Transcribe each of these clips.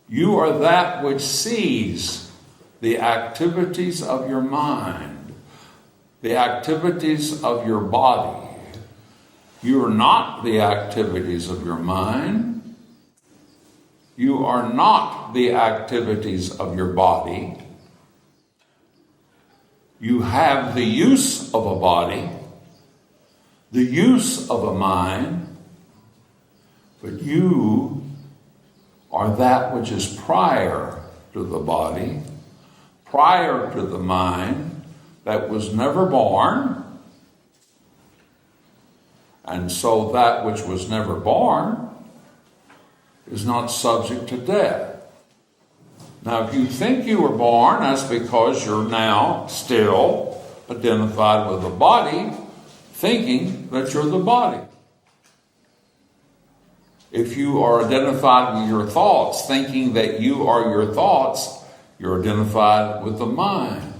You are that which sees the activities of your mind, the activities of your body. You are not the activities of your mind. You are not the activities of your body. You have the use of a body, the use of a mind, but you are that which is prior to the body, prior to the mind, that was never born. And so that which was never born is not subject to death. Now, if you think you were born, that's because you're now still identified with the body, thinking that you're the body. If you are identified with your thoughts, thinking that you are your thoughts, you're identified with the mind.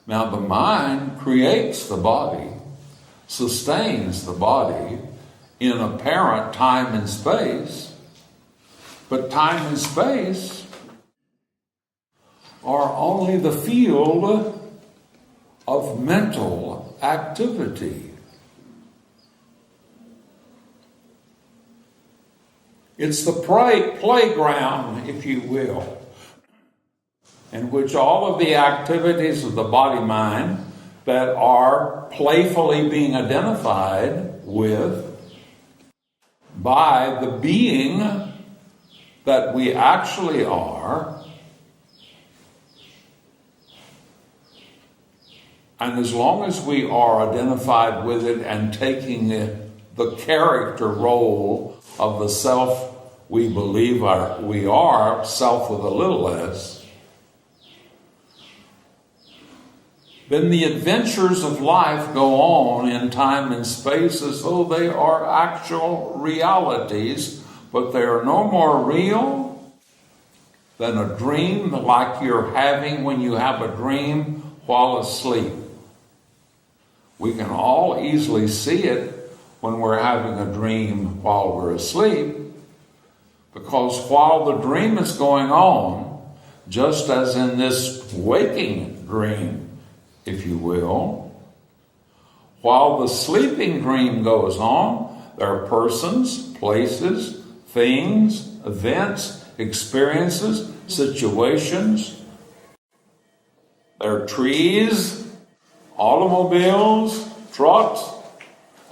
Now, the mind creates the body, sustains the body in apparent time and space, but time and space are only the field of mental activity. It's the playground, if you will, in which all of the activities of the body-mind that are playfully being identified with by the being that we actually are. And as long as we are identified with it and taking the character role of the self we believe we are, self with a little s, then the adventures of life go on in time and space as though they are actual realities, but they are no more real than a dream like you're having when you have a dream while asleep. We can all easily see it when we're having a dream while we're asleep, because while the dream is going on, just as in this waking dream, if you will, while the sleeping dream goes on, there are persons, places, things, events, experiences, situations. There are trees, automobiles, trucks,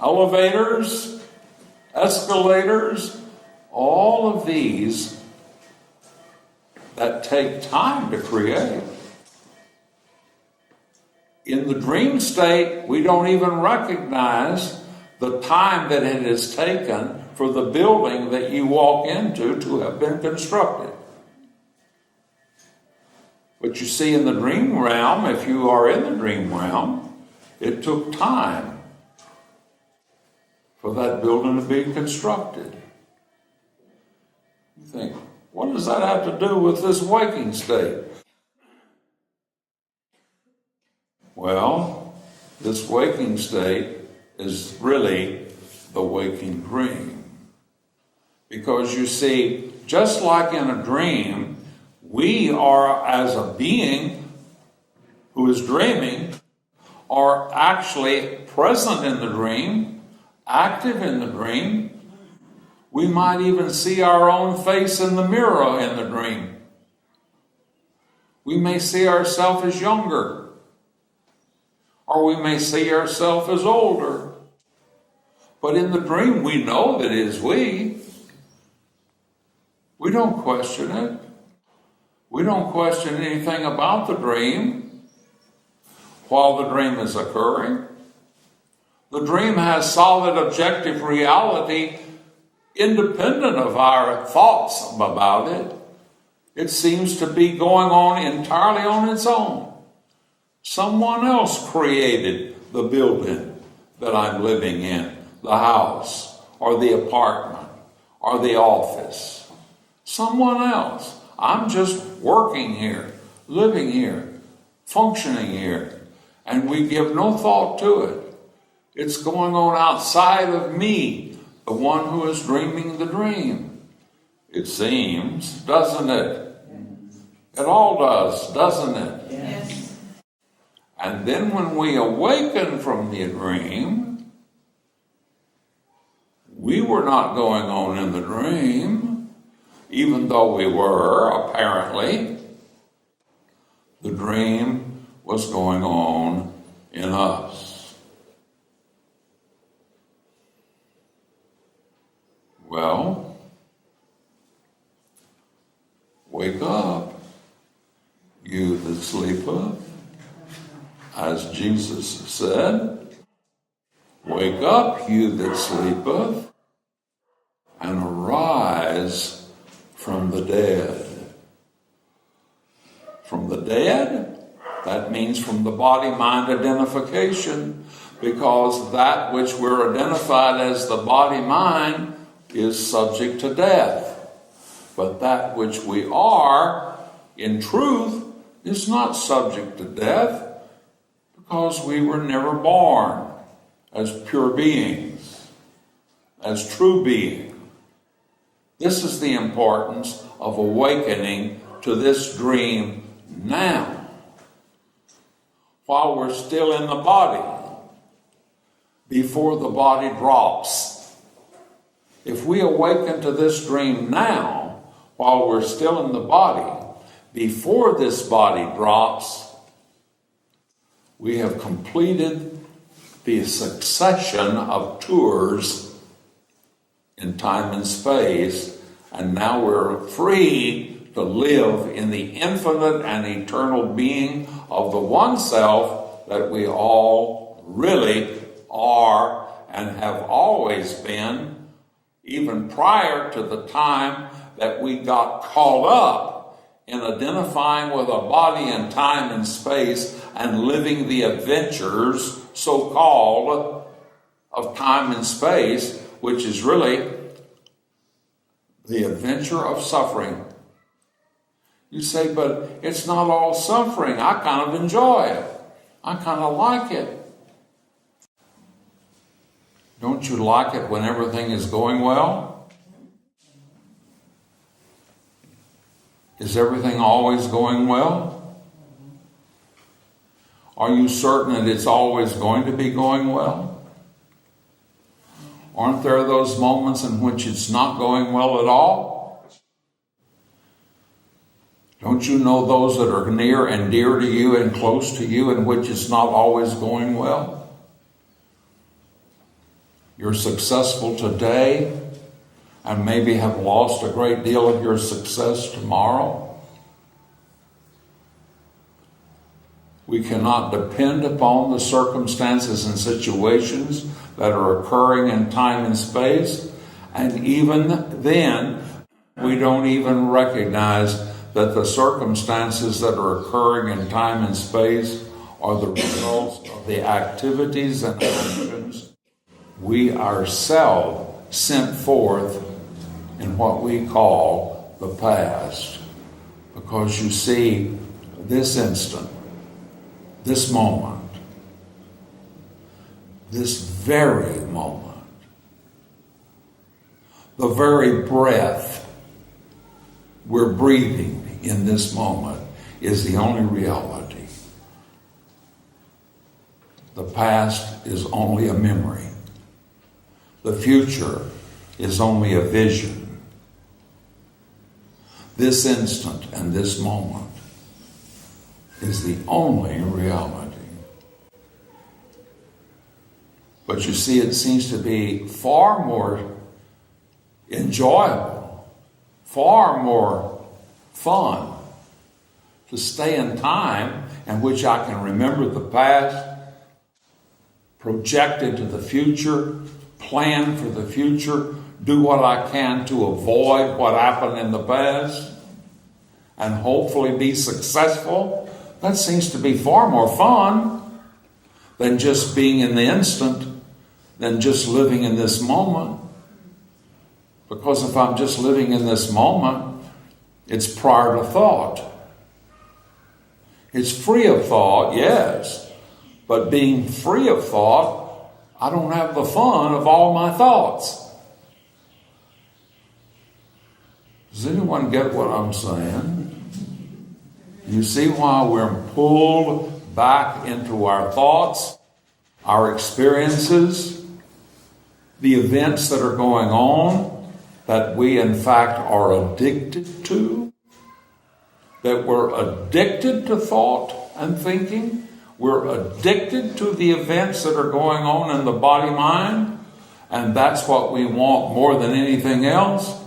elevators, escalators, all of these that take time to create. In the dream state, we don't even recognize the time that it has taken for the building that you walk into to have been constructed. But you see, in the dream realm, if you are in the dream realm, it took time for that building to be constructed. You think, what does that have to do with this waking state? Well, this waking state is really the waking dream. Because you see, just like in a dream, we are, as a being who is dreaming, are actually present in the dream, active in the dream. We might even see our own face in the mirror in the dream. We may see ourselves as younger, or we may see ourselves as older. But in the dream, we know that it is we. We don't question it. We don't question anything about the dream while the dream is occurring. The dream has solid objective reality independent of our thoughts about it. It seems to be going on entirely on its own. Someone else created the building that I'm living in, the house, or the apartment, or the office. Someone else. I'm just working here, living here, functioning here, and we give no thought to it. It's going on outside of me, the one who is dreaming the dream. It seems, doesn't it? It all does, doesn't it? Yes. And then when we awaken from the dream, we were not going on in the dream, even though we were, apparently. The dream was going on in us. Well, wake up, you that sleepeth, as Jesus said, wake up, you that sleepeth, and arise from the dead. From the dead, that means from the body-mind identification, because that which we're identified as the body-mind is subject to death. But that which we are, in truth, is not subject to death, because we were never born as pure beings, as true beings. This is the importance of awakening to this dream now, while we're still in the body, before the body drops. If we awaken to this dream now, while we're still in the body, before this body drops, we have completed the succession of tours in time and space, and now we're free to live in the infinite and eternal being of the one self that we all really are and have always been, even prior to the time that we got caught up in identifying with a body in time and space and living the adventures, so-called, of time and space, which is really the adventure of suffering. You say, but it's not all suffering. I kind of enjoy it. I kind of like it. Don't you like it when everything is going well? Is everything always going well? Are you certain that it's always going to be going well? Aren't there those moments in which it's not going well at all? Don't you know those that are near and dear to you and close to you in which it's not always going well? You're successful today and maybe have lost a great deal of your success tomorrow. We cannot depend upon the circumstances and situations that are occurring in time and space, and even then, we don't even recognize that the circumstances that are occurring in time and space are the results of the activities and actions we ourselves sent forth in what we call the past. Because you see, this instant, this moment, this very moment, the very breath we're breathing in this moment is the only reality. The past is only a memory. The future is only a vision. This instant and this moment is the only reality. But you see, it seems to be far more enjoyable, far more fun to stay in time in which I can remember the past, project into the future, plan for the future, do what I can to avoid what happened in the past, and hopefully be successful. That seems to be far more fun than just being in the instant, than just living in this moment. Because if I'm just living in this moment, it's prior to thought. It's free of thought, yes, but being free of thought, I don't have the fun of all my thoughts. Does anyone get what I'm saying? You see why we're pulled back into our thoughts, our experiences, the events that are going on that we in fact are addicted to, that we're addicted to thought and thinking, we're addicted to the events that are going on in the body-mind, and that's what we want more than anything else,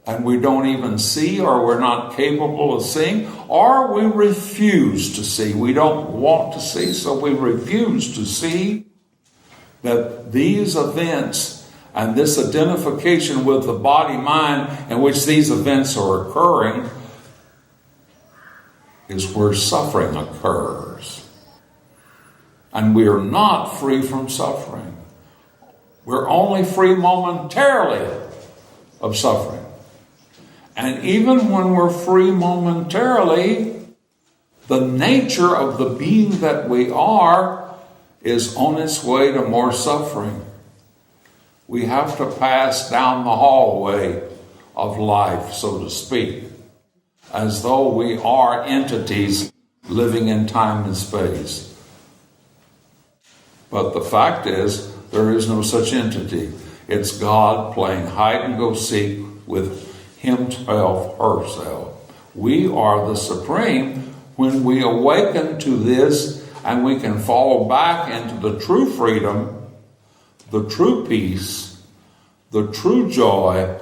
and we don't even see, or we're not capable of seeing, or we refuse to see. We don't want to see, so we refuse to see that these events and this identification with the body-mind in which these events are occurring is where suffering occurs. And we are not free from suffering. We're only free momentarily of suffering. And even when we're free momentarily, the nature of the being that we are is on its way to more suffering. We have to pass down the hallway of life, so to speak, as though we are entities living in time and space. But the fact is, there is no such entity. It's God playing hide and go seek with himself, herself. We are the supreme when we awaken to this, and we can fall back into the true freedom, the true peace, the true joy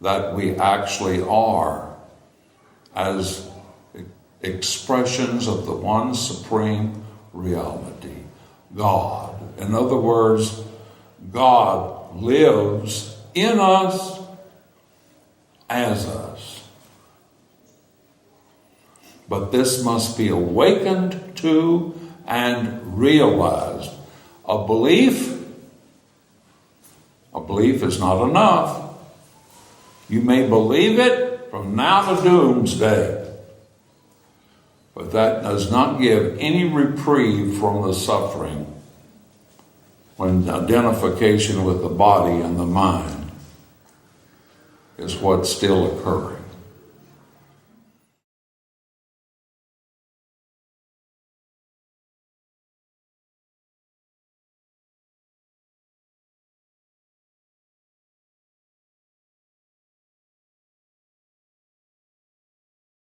that we actually are as expressions of the one supreme reality, God. In other words, God lives in us, as us. But this must be awakened to and realized. A belief is not enough. You may believe it from now to doomsday, but that does not give any reprieve from the suffering when identification with the body and the mind is what's still occurring.